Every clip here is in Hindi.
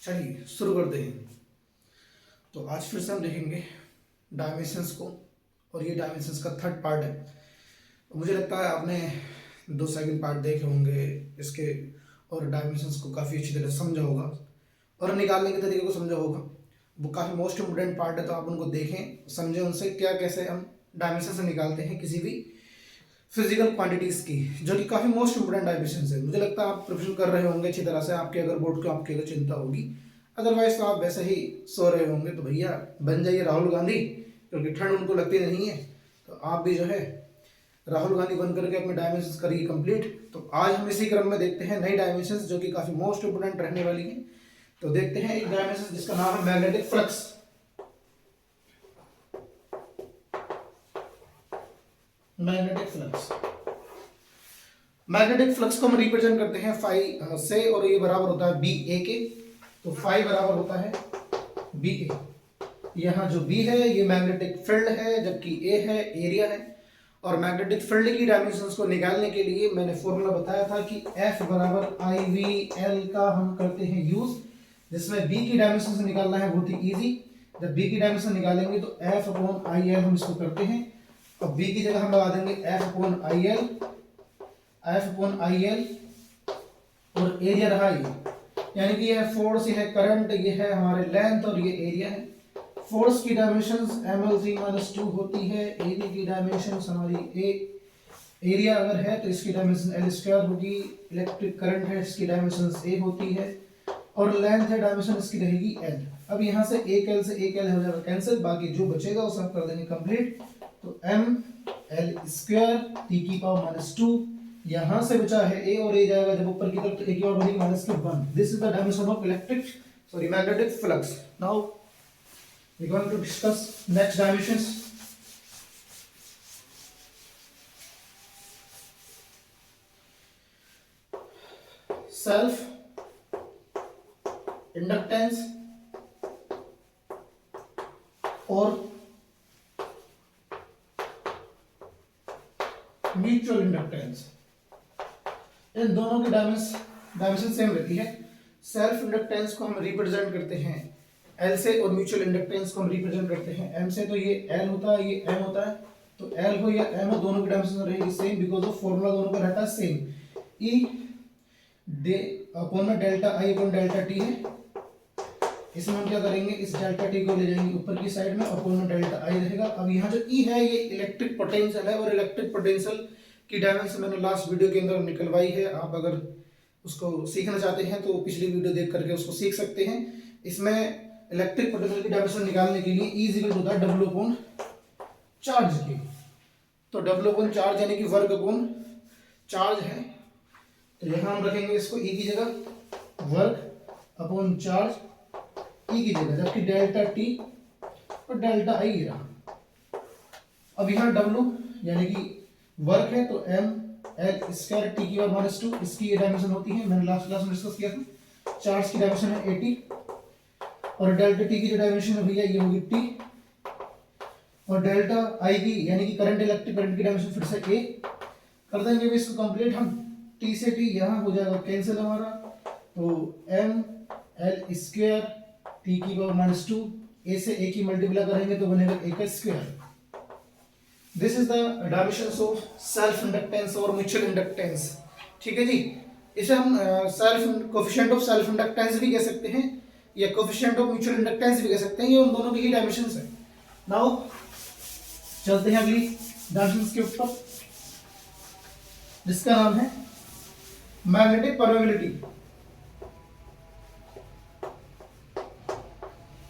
चलिए शुरू करते हैं। तो आज फिर से हम देखेंगे डायमेंशंस को, और ये डायमेंशंस का थर्ड पार्ट है। मुझे लगता है आपने 2 सेकंड पार्ट देखे होंगे इसके, और डायमेंशंस को काफ़ी अच्छी तरह समझा होगा और निकालने के तरीके को समझा होगा। वो काफ़ी मोस्ट इम्पोर्टेंट पार्ट है, तो आप उनको देखें, समझें उनसे क्या कैसे हम डायमेंशन से निकालते हैं किसी भी फिजिकल क्वांटिटीज़ की, जो कि काफ़ी मोस्ट इंपोर्टेंट डायमेंशन है। मुझे लगता है आप प्रिपरेशन कर रहे होंगे अच्छी तरह से, आपके अगर बोर्ड को आपकी अगर चिंता होगी, अदरवाइज तो आप वैसे ही सो रहे होंगे। तो भैया बन जाइए राहुल गांधी, क्योंकि ठंड उनको लगती नहीं है। तो आप भी जो है राहुल गांधी बन करके अपने डायमेंशंस करिए कंप्लीट। तो आज हम इसी क्रम में देखते हैं नई डायमेंशंस जो कि काफ़ी मोस्ट इंपोर्टेंट रहने वाली है। तो देखते हैं एक डायमेंशन जिसका नाम है magnetic flux. Magnetic flux, magnetic flux को हम रिप्रेजेंट करते हैं फाई से, और ये बराबर होता है बी ए के। तो फाई बराबर होता है बी ए। यहाँ जो बी है ये मैग्नेटिक फील्ड है, जबकि ए है एरिया है। और मैग्नेटिक फील्ड की डायमेंशंस को निकालने के लिए मैंने फॉर्मूला बताया था कि एफ बराबर आई वी एल का हम करते हैं यूज, जिसमें बी की डायमेंशन निकालना है बहुत ही ईजी। जब बी की डायमेंशन निकालेंगे तो एफ अपॉन आई एल हम इसको करते हैं। अब बी की जगह हम लगा देंगे F upon I L, F upon I L, और एरिया रहा ये, यानी कि यह फोर्स, यह करंट, ये है हमारे लेंथ, और ये एरिया है। फोर्स की डायमेंशंस ml/2 होती है, एरिया की डायमेंशंस हमारी एरिया अगर है तो इसकी डायमेंशन l² होगी। इलेक्ट्रिक करंट है, इसकी डायमेंशंस a होती है, और लेंथ है डायमेंशन इसकी रहेगी l। अब यहाँ से एक l से एक l हो जाएगा कैंसिल, बाकी जो बचेगा उसे हम कर देंगे कंप्लीट। तो ml² t⁻², यहाँ से बचा है a, और a जाएगा जब ऊपर की तरफ तो a की और बनेगी -1। This is the dimension of magnetic flux. Now we're going to discuss next dimensions. Self inductance और म्यूचुअल इंडक्टेंस, इन दोनों की डायमेंशन सेम रहती है। सेल्फ इंडक्टेंस को हम रिप्रेजेंट करते हैं L से, और म्यूचुअल इंडक्टेंस को हम रिप्रेजेंट करते हैं M से। तो ये L होता है, ये M होता है। तो L हो या M हो, दोनों की डायमेंशन रहेगी सेम, बिकॉज ऑफ फॉर्मूला दोनों का रहता है सेम। E डे अपॉन में delta I upon delta T है। इसमें हम क्या करेंगे, इस डेल्टा T को ले जाएंगे ऊपर की साइड में, अपॉन में डेल्टा I रहेगा। अब यहाँ जो E है ये इलेक्ट्रिक पोटेंशियल है, और इलेक्ट्रिक पोटेंशियल की डायमेंशन मैंने लास्ट वीडियो के अंदर निकलवाई है। आप अगर उसको सीखना चाहते हैं तो पिछली वीडियो देख करके उसको सीख सकते हैं। इसमें इलेक्ट्रिक पोटेंशियल की डायमेंशन निकालने के लिए E इक्वल होता है W अपॉन चार्ज की। तो W अपॉन चार्ज यानी कि वर्क अपॉन चार्ज है। तो यहाँ हम रखेंगे इसको E की जगह, वर्क अपॉन चार्ज E की जगह, जबकि डेल्टा T और डेल्टा I रहा। अब यहाँ W यानी कि वर्क है, तो ml² t⁻², इसकी ये डायमेंशन होती है, मैंने लास्ट क्लास में डिस्कस किया था। चार्ज की डायमेंशन है 80, और डेल्टा टी की जो डायमेंशन है भैया ये होगी टी, और डेल्टा आई की यानी कि करंट, इलेक्ट्रिक करंट की डायमेंशन फिर से ए कर देंगे भी इसको कंप्लीट हम। टी से टी यहाँ हो जाएगा कैंसिल हमारा, तो ml² t⁻², ए से ए की मल्टीप्लाई करेंगे तो बनेगा a²। This is the dimensions of self inductance और म्यूचुअल इंडक्टेंस। ठीक है जी, इसे हम कोएफिशिएंट ऑफ सेल्फ इंडक्टेंस भी कह सकते हैं, या कोएफिशिएंट ऑफ म्यूचुअल इंडक्टेंस भी कह सकते हैं। ये उन दोनों की ही डायमेंशंस है। नाउ चलते हैं अगली डायमेंशंस के ऊपर, जिसका नाम है magnetic permeability.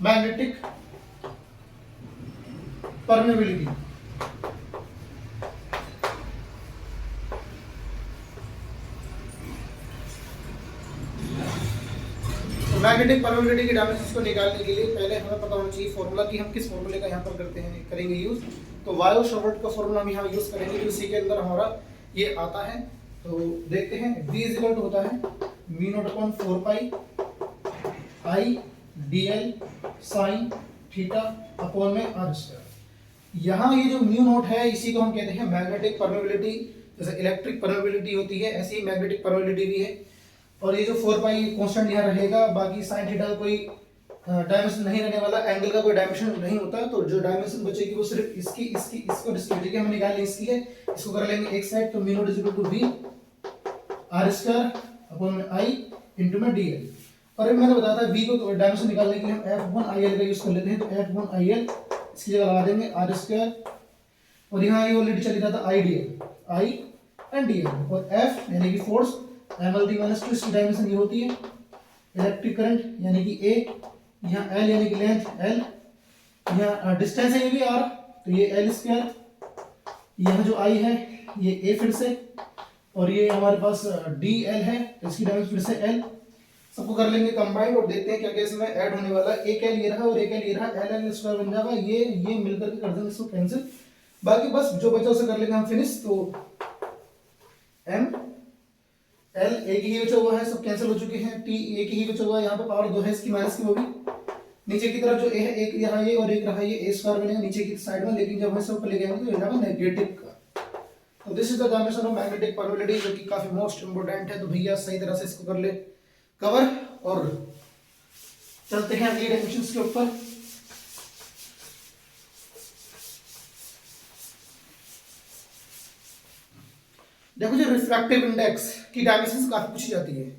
Magnetic permeability, magnetic permeability की डायमेंशंस को निकालने के लिए पहले हमें पता होना चाहिए फॉर्मूला कि हम किस फॉर्मूले का यहाँ पर करेंगे यूज। तो वायो-शॉर्ट का फॉर्मूला हम यहाँ यूज करेंगे, जो इसी के अंदर हमारा ये आता है। तो देखते हैं, V इक्वल होता है μ0/4 I dl sin theta upon में r²। यहाँ ये जो μ0 है इसी को हम कहते हैं मैग्नेटिक परमेबिलिटी। जैसे इलेक्ट्रिक परमेबिलिटी होती है, ऐसी ही मैग्नेटिक परमेबिलिटी भी है। और ये जो 4 पाई कॉन्स्टेंट यहाँ रहेगा, बाकी साइन थीटा का कोई डायमेंशन नहीं रहने वाला, एंगल का कोई डायमेंशन नहीं होता, तो जो डायमेंशन बचेगी वो सिर्फ इसकी इसकी इसको डिस्ट्रीब्यूट हम निकाल लेंगे, इसकी है, इसको कर लेंगे एक साइड, तो mu not is equal to v r square upon में i इंटू में dl। और अभी मैंने बताया था v को डायमेंशन निकालने के लिए हम f अपॉन il का यूज कर लेते हैं, तो f अपॉन il इसकी जगह लगा देंगे r स्क्वायर, और यहाँ ये ऑलरेडी चल रहा था i dl, i and dl, और f यानी कि फोर्स ml माइनस 2 इसकी डायमेंशन ये होती है, इलेक्ट्रिक करंट यानी कि a, यहाँ L यानी कि लेंथ L, यहाँ डिस्टेंस है ये भी R, तो ये L स्क्वायर, यहाँ जो I है ये A फिर से, और ये हमारे पास DL है, तो इसकी डायमेंशन फिर से L। सबको कर लेंगे कंबाइंड और देखते हैं क्या क्या इसमें ऐड होने वाला है। एक L ये रहा और एक L ये रहा, L स्क्वायर बन जाएगा, ये मिलकर के कर देंगे इसको कैंसिल, बाकी बस जो बचा उसे कर लेंगे हम फिनिश। तो M L एक ही बचा हुआ है, सब कैंसिल हो चुके हैं, T एक ही बचा हुआ है, यहाँ पे पावर 2 है इसकी माइनस की, वो भी नीचे की तरफ जो A है, एक यहाँ ये और एक रहा ये A स्क्वायर बनेगा नीचे की साइड में, लेकिन जब हम इसे ऊपर ले जाएंगे तो ये रहेगा नेगेटिव का। तो this is the dimension of magnetic permittivity, जो कि काफी मोस्ट इंपोर्टेंट है, तो भैया सही तरह से इसको कर ले कवर, और चलते हैं अगली डायमेंशंस के ऊपर। देखो, जो रिफ्रैक्टिव इंडेक्स की डायमेंशंस काफी पूछी जाती है,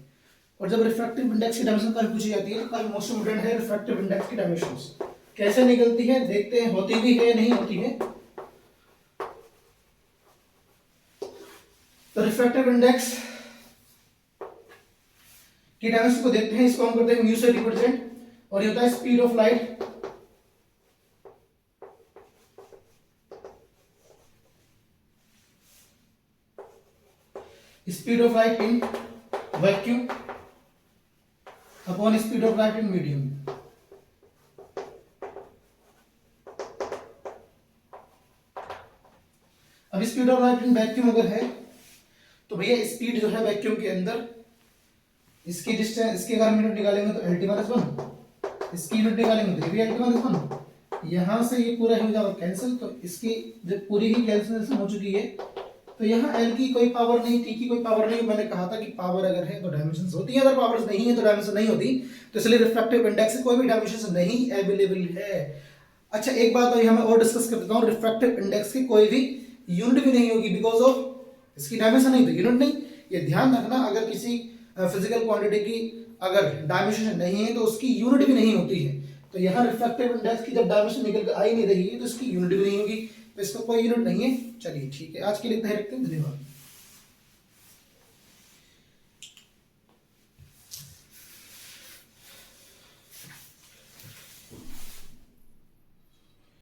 और जब रिफ्रैक्टिव इंडेक्स की डायमेंशन काफी पूछी जाती है तो काफी मोस्ट इंपोर्टेंट है रिफ्रैक्टिव इंडेक्स की डायमेंशंस कैसे निकलती है, देखते हैं होती भी है नहीं होती है। तो रिफ्रैक्टिव इंडेक्स की डायमेंशन को देखते हैं, इसको हम करते हैं म्यू से रिप्रेजेंट, और ये होता है speed of light, speed of light in vacuum upon speed of light in medium. अब speed of light in vacuum अगर है तो भैया स्पीड जो है वैक्यूम के अंदर, इसकी डिस्टेंस, इसके अगर यूनिट निकालेंगे तो LT माइनस 1, इसकी यूनिट निकालेंगे तो ये भी LT माइनस 1, यहाँ से ये पूरा हो जाएगा कैंसिल, तो इसकी जब पूरी ही कैंसिलेशन हो चुकी है तो यहाँ L की कोई पावर नहीं, T की कोई पावर नहीं। मैंने कहा था कि पावर अगर है तो डायमेंशंस होती है, अगर पावर्स नहीं है तो डायमेंशन नहीं होती, तो इसलिए रिफ्रैक्टिव इंडेक्स से कोई भी डायमेंशन नहीं अवेलेबल है। अच्छा, एक बात और हमें और डिस्कस कर देता हूँ, रिफ्रैक्टिव इंडेक्स की कोई भी यूनिट भी नहीं होगी, बिकॉज ऑफ इसकी डायमेंशन नहीं तो यूनिट नहीं। ये ध्यान रखना, अगर किसी फिजिकल क्वांटिटी की अगर डायमेंशन नहीं है तो उसकी यूनिट भी नहीं होती है। तो यहाँ रिफ्रैक्टिव इंडेक्स की जब डायमेंशन निकल कर आ ही नहीं रही है तो इसकी यूनिट भी नहीं होगी, तो इसका कोई यूनिट नहीं है। चलिए ठीक है, आज के लिए इतना ही रखते हैं, धन्यवाद।